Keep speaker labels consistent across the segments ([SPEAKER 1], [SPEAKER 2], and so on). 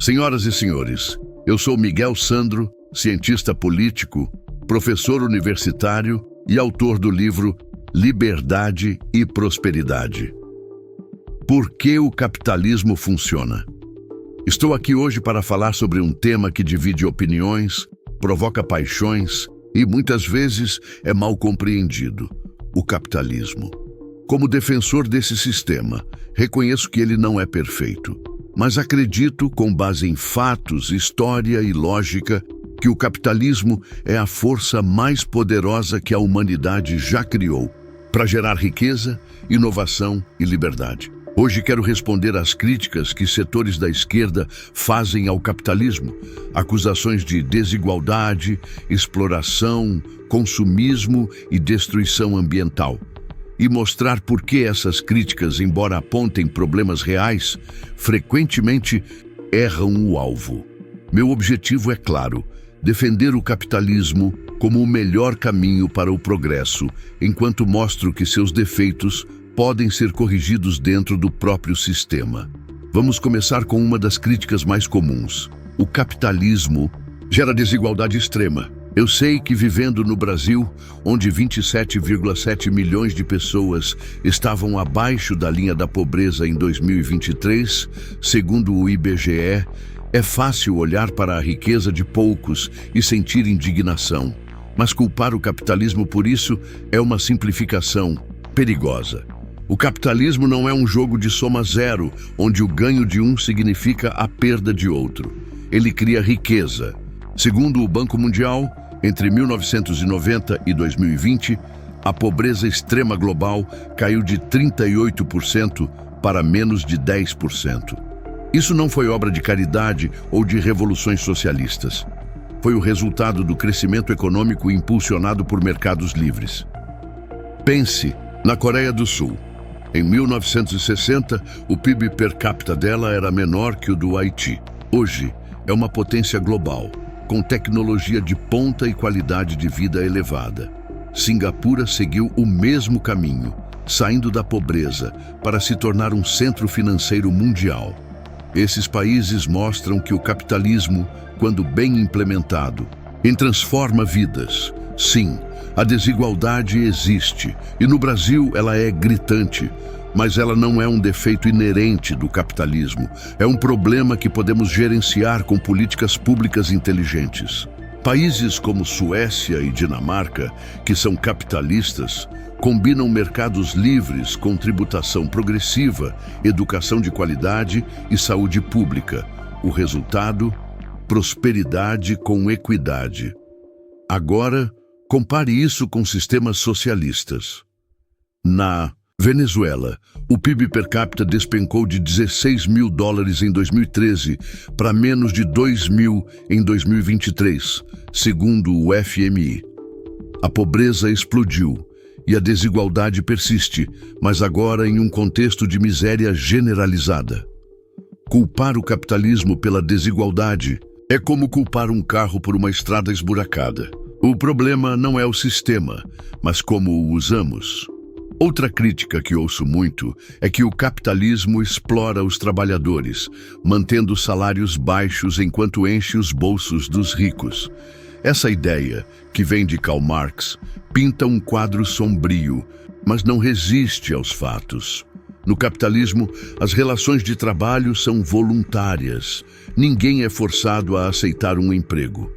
[SPEAKER 1] Senhoras e senhores, eu sou Miguel Sandro, cientista político, professor universitário e autor do livro Liberdade e Prosperidade. Por que o capitalismo funciona? Estou aqui hoje para falar sobre um tema que divide opiniões, provoca paixões e muitas vezes é mal compreendido: o capitalismo. Como defensor desse sistema, reconheço que ele não é perfeito, mas acredito, com base em fatos, história e lógica, que o capitalismo é a força mais poderosa que a humanidade já criou para gerar riqueza, inovação e liberdade. Hoje quero responder às críticas que setores da esquerda fazem ao capitalismo, acusações de desigualdade, exploração, consumismo e destruição ambiental, e mostrar por que essas críticas, embora apontem problemas reais, frequentemente erram o alvo. Meu objetivo é claro: defender o capitalismo como o melhor caminho para o progresso, enquanto mostro que seus defeitos podem ser corrigidos dentro do próprio sistema. Vamos começar com uma das críticas mais comuns. O capitalismo gera desigualdade extrema. Eu sei que vivendo no Brasil, onde 27,7 milhões de pessoas estavam abaixo da linha da pobreza em 2023, segundo o IBGE, é fácil olhar para a riqueza de poucos e sentir indignação. Mas culpar o capitalismo por isso é uma simplificação perigosa. O capitalismo não é um jogo de soma zero, onde o ganho de um significa a perda de outro. Ele cria riqueza. Segundo o Banco Mundial, entre 1990 e 2020, a pobreza extrema global caiu de 38% para menos de 10%. Isso não foi obra de caridade ou de revoluções socialistas. Foi o resultado do crescimento econômico impulsionado por mercados livres. Pense na Coreia do Sul. Em 1960, o PIB per capita dela era menor que o do Haiti. Hoje, é uma potência global, com tecnologia de ponta e qualidade de vida elevada. Singapura seguiu o mesmo caminho, saindo da pobreza para se tornar um centro financeiro mundial. Esses países mostram que o capitalismo, quando bem implementado, transforma vidas. Sim, a desigualdade existe, e no Brasil ela é gritante, mas ela não é um defeito inerente do capitalismo. É um problema que podemos gerenciar com políticas públicas inteligentes. Países como Suécia e Dinamarca, que são capitalistas, combinam mercados livres com tributação progressiva, educação de qualidade e saúde pública. O resultado? Prosperidade com equidade. Agora, compare isso com sistemas socialistas. Na Venezuela, o PIB per capita despencou de 16 mil dólares em 2013 para menos de 2 mil em 2023, segundo o FMI. A pobreza explodiu e a desigualdade persiste, mas agora em um contexto de miséria generalizada. Culpar o capitalismo pela desigualdade é como culpar um carro por uma estrada esburacada. O problema não é o sistema, mas como o usamos. Outra crítica que ouço muito é que o capitalismo explora os trabalhadores, mantendo salários baixos enquanto enche os bolsos dos ricos. Essa ideia, que vem de Karl Marx, pinta um quadro sombrio, mas não resiste aos fatos. No capitalismo, as relações de trabalho são voluntárias. Ninguém é forçado a aceitar um emprego.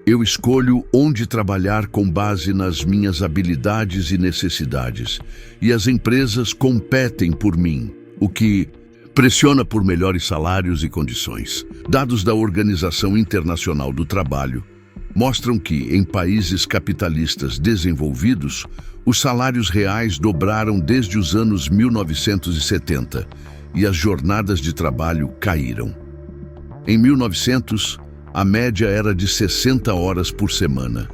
[SPEAKER 1] Eu escolho onde trabalhar com base nas minhas habilidades e necessidades, e as empresas competem por mim, o que pressiona por melhores salários e condições. Dados da Organização Internacional do Trabalho mostram que, em países capitalistas desenvolvidos, os salários reais dobraram desde os anos 1970 e as jornadas de trabalho caíram. Em 1900, a média era de 60 horas por semana.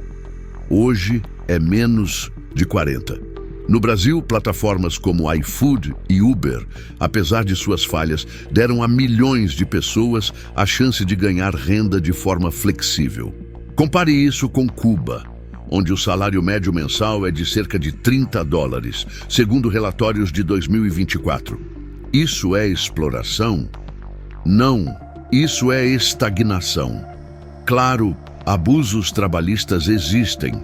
[SPEAKER 1] Hoje é menos de 40. No Brasil, plataformas como iFood e Uber, apesar de suas falhas, deram a milhões de pessoas a chance de ganhar renda de forma flexível. Compare isso com Cuba, onde o salário médio mensal é de cerca de 30 dólares, segundo relatórios de 2024. Isso é exploração? Não. Isso é estagnação. Claro, abusos trabalhistas existem,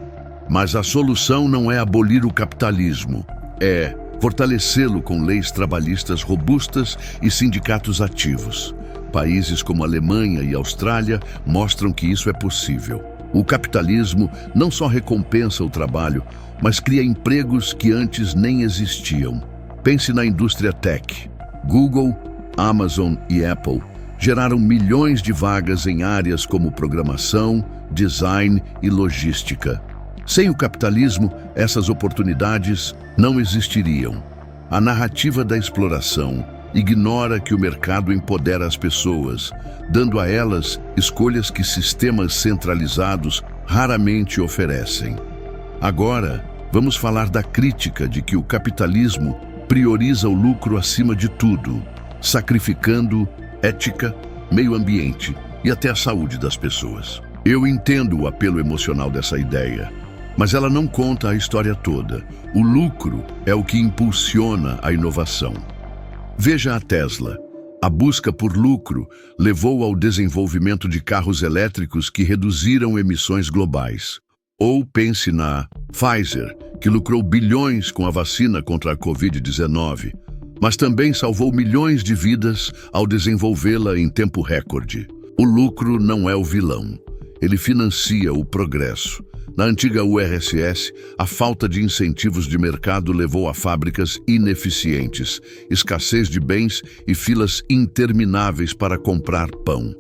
[SPEAKER 1] mas a solução não é abolir o capitalismo, é fortalecê-lo com leis trabalhistas robustas e sindicatos ativos. Países como Alemanha e Austrália mostram que isso é possível. O capitalismo não só recompensa o trabalho, mas cria empregos que antes nem existiam. Pense na indústria tech. Google, Amazon e Apple geraram milhões de vagas em áreas como programação, design e logística. Sem o capitalismo, essas oportunidades não existiriam. A narrativa da exploração ignora que o mercado empodera as pessoas, dando a elas escolhas que sistemas centralizados raramente oferecem. Agora, vamos falar da crítica de que o capitalismo prioriza o lucro acima de tudo, sacrificando ética, meio ambiente e até a saúde das pessoas. Eu entendo o apelo emocional dessa ideia, mas ela não conta a história toda. O lucro é o que impulsiona a inovação. Veja a Tesla. A busca por lucro levou ao desenvolvimento de carros elétricos que reduziram emissões globais. Ou pense na Pfizer, que lucrou bilhões com a vacina contra a Covid-19, mas também salvou milhões de vidas ao desenvolvê-la em tempo recorde. O lucro não é o vilão. Ele financia o progresso. Na antiga URSS, a falta de incentivos de mercado levou a fábricas ineficientes, escassez de bens e filas intermináveis para comprar pão.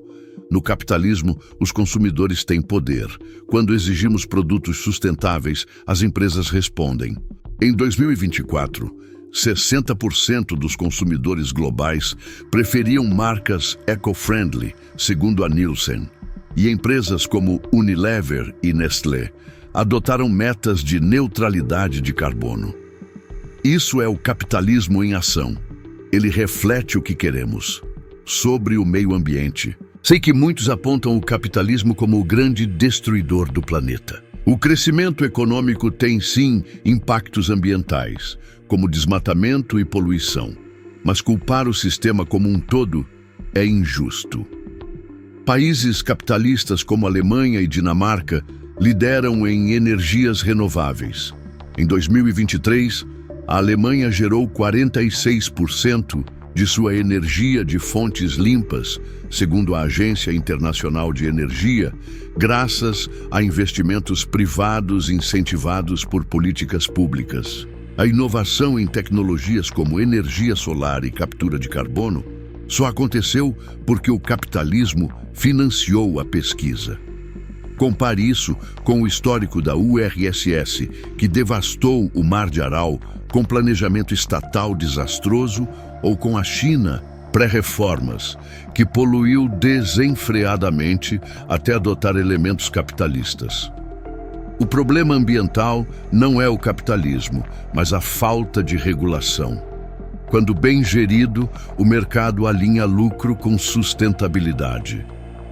[SPEAKER 1] No capitalismo, os consumidores têm poder. Quando exigimos produtos sustentáveis, as empresas respondem. Em 2024, 60% dos consumidores globais preferiam marcas eco-friendly, segundo a Nielsen. E empresas como Unilever e Nestlé adotaram metas de neutralidade de carbono. Isso é o capitalismo em ação. Ele reflete o que queremos. Sobre o meio ambiente. Sei que muitos apontam o capitalismo como o grande destruidor do planeta. O crescimento econômico tem, sim, impactos ambientais, como desmatamento e poluição. Mas culpar o sistema como um todo é injusto. Países capitalistas como Alemanha e Dinamarca lideram em energias renováveis. Em 2023, a Alemanha gerou 46% de sua energia de fontes limpas, segundo a Agência Internacional de Energia, graças a investimentos privados incentivados por políticas públicas. A inovação em tecnologias como energia solar e captura de carbono só aconteceu porque o capitalismo financiou a pesquisa. Compare isso com o histórico da URSS, que devastou o Mar de Aral com planejamento estatal desastroso, ou com a China, pré-reformas, que poluiu desenfreadamente até adotar elementos capitalistas. O problema ambiental não é o capitalismo, mas a falta de regulação. Quando bem gerido, o mercado alinha lucro com sustentabilidade.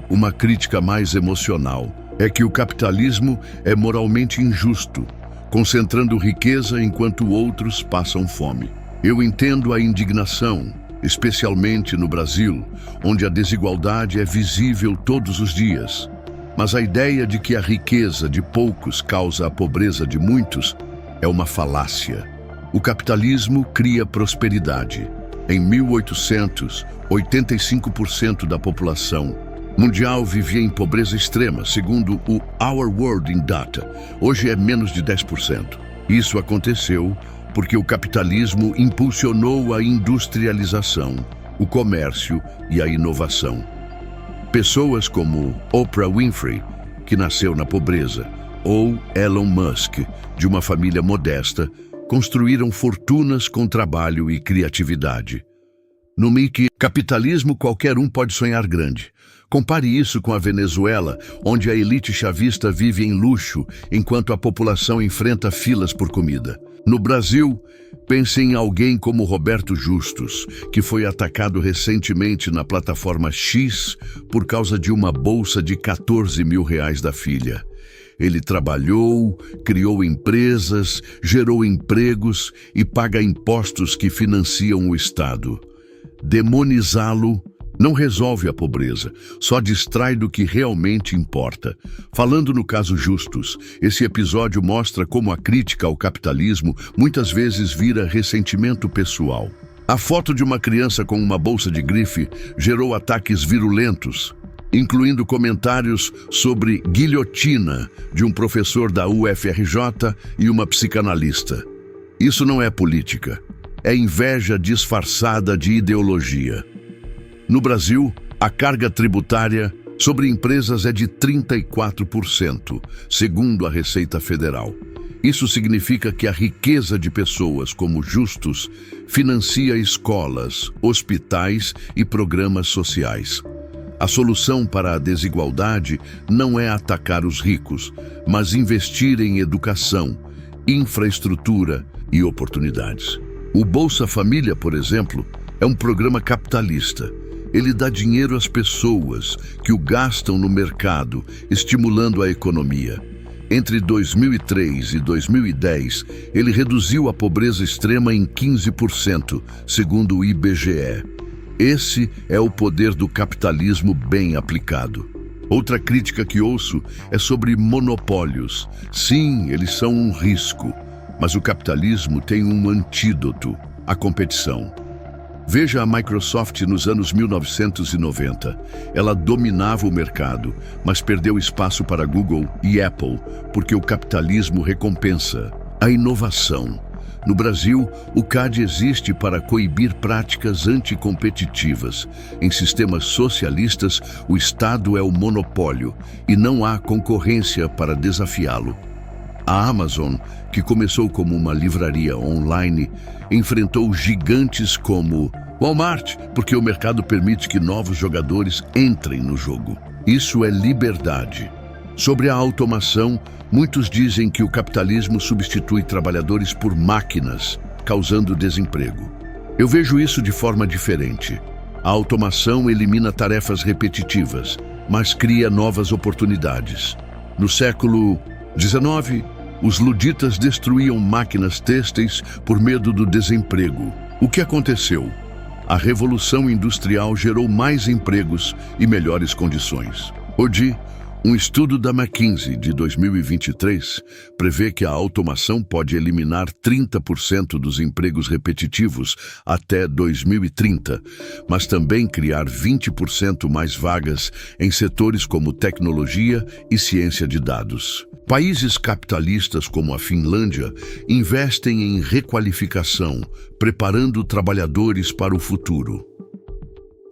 [SPEAKER 1] Uma crítica mais emocional é que o capitalismo é moralmente injusto, concentrando riqueza enquanto outros passam fome. Eu entendo a indignação, especialmente no Brasil, onde a desigualdade é visível todos os dias. Mas a ideia de que a riqueza de poucos causa a pobreza de muitos é uma falácia. O capitalismo cria prosperidade. Em 1800, 85% da população mundial vivia em pobreza extrema, segundo o Our World in Data. Hoje é menos de 10%. Isso aconteceu porque o capitalismo impulsionou a industrialização, o comércio e a inovação. Pessoas como Oprah Winfrey, que nasceu na pobreza, ou Elon Musk, de uma família modesta, construíram fortunas com trabalho e criatividade. No MIC, capitalismo qualquer um pode sonhar grande. Compare isso com a Venezuela, onde a elite chavista vive em luxo, enquanto a população enfrenta filas por comida. No Brasil, pense em alguém como Roberto Justus, que foi atacado recentemente na plataforma X por causa de uma bolsa de R$14 mil da filha. Ele trabalhou, criou empresas, gerou empregos e paga impostos que financiam o Estado. Demonizá-lo Não resolve a pobreza, só distrai do que realmente importa. Falando no caso Justus, esse episódio mostra como a crítica ao capitalismo muitas vezes vira ressentimento pessoal. A foto de uma criança com uma bolsa de grife gerou ataques virulentos, incluindo comentários sobre guilhotina de um professor da UFRJ e uma psicanalista. Isso não é política, é inveja disfarçada de ideologia. No Brasil, a carga tributária sobre empresas é de 34%, segundo a Receita Federal. Isso significa que a riqueza de pessoas como Justus financia escolas, hospitais e programas sociais. A solução para a desigualdade não é atacar os ricos, mas investir em educação, infraestrutura e oportunidades. O Bolsa Família, por exemplo, é um programa capitalista. Ele dá dinheiro às pessoas que o gastam no mercado, estimulando a economia. Entre 2003 e 2010, ele reduziu a pobreza extrema em 15%, segundo o IBGE. Esse é o poder do capitalismo bem aplicado. Outra crítica que ouço é sobre monopólios. Sim, eles são um risco, mas o capitalismo tem um antídoto: a competição. Veja a Microsoft nos anos 1990. Ela dominava o mercado, mas perdeu espaço para Google e Apple, porque o capitalismo recompensa a inovação. No Brasil, o CAD existe para coibir práticas anticompetitivas. Em sistemas socialistas, o Estado é o monopólio e não há concorrência para desafiá-lo. A Amazon, que começou como uma livraria online, enfrentou gigantes como Walmart, porque o mercado permite que novos jogadores entrem no jogo. Isso é liberdade. Sobre a automação, muitos dizem que o capitalismo substitui trabalhadores por máquinas, causando desemprego. Eu vejo isso de forma diferente. A automação elimina tarefas repetitivas, mas cria novas oportunidades. No século XIX, os luditas destruíam máquinas têxteis por medo do desemprego. O que aconteceu? A Revolução Industrial gerou mais empregos e melhores condições. Hoje, um estudo da McKinsey de 2023 prevê que a automação pode eliminar 30% dos empregos repetitivos até 2030, mas também criar 20% mais vagas em setores como tecnologia e ciência de dados. Países capitalistas como a Finlândia investem em requalificação, preparando trabalhadores para o futuro.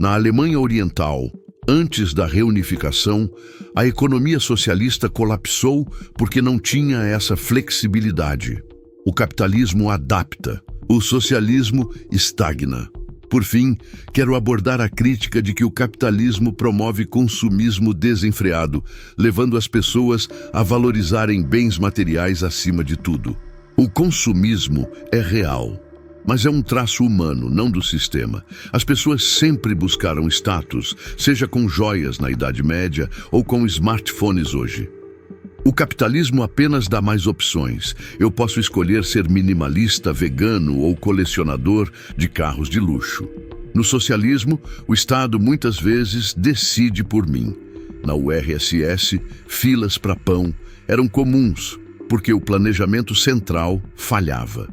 [SPEAKER 1] Na Alemanha Oriental, antes da reunificação, a economia socialista colapsou porque não tinha essa flexibilidade. O capitalismo adapta, o socialismo estagna. Por fim, quero abordar a crítica de que o capitalismo promove consumismo desenfreado, levando as pessoas a valorizarem bens materiais acima de tudo. O consumismo é real, mas é um traço humano, não do sistema. As pessoas sempre buscaram status, seja com joias na Idade Média ou com smartphones hoje. O capitalismo apenas dá mais opções. Eu posso escolher ser minimalista, vegano ou colecionador de carros de luxo. No socialismo, o Estado muitas vezes decide por mim. Na URSS, filas para pão eram comuns, porque o planejamento central falhava.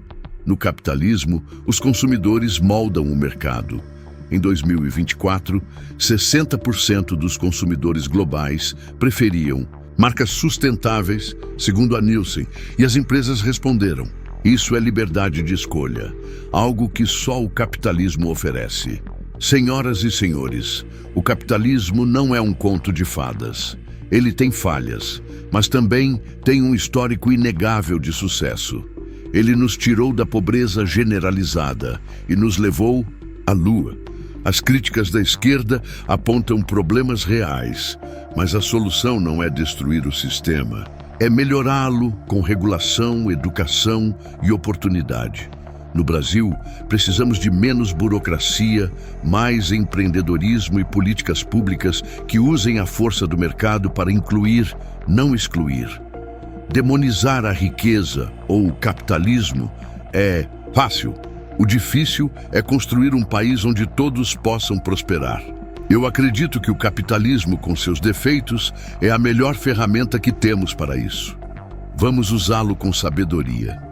[SPEAKER 1] No capitalismo, os consumidores moldam o mercado. Em 2024, 60% dos consumidores globais preferiam marcas sustentáveis, segundo a Nielsen, e as empresas responderam: isso é liberdade de escolha, algo que só o capitalismo oferece. Senhoras e senhores, o capitalismo não é um conto de fadas. Ele tem falhas, mas também tem um histórico inegável de sucesso. Ele nos tirou da pobreza generalizada e nos levou à Lua. As críticas da esquerda apontam problemas reais, mas a solução não é destruir o sistema, é melhorá-lo com regulação, educação e oportunidade. No Brasil, precisamos de menos burocracia, mais empreendedorismo e políticas públicas que usem a força do mercado para incluir, não excluir. Demonizar a riqueza ou o capitalismo é fácil. O difícil é construir um país onde todos possam prosperar. Eu acredito que o capitalismo, com seus defeitos, é a melhor ferramenta que temos para isso. Vamos usá-lo com sabedoria.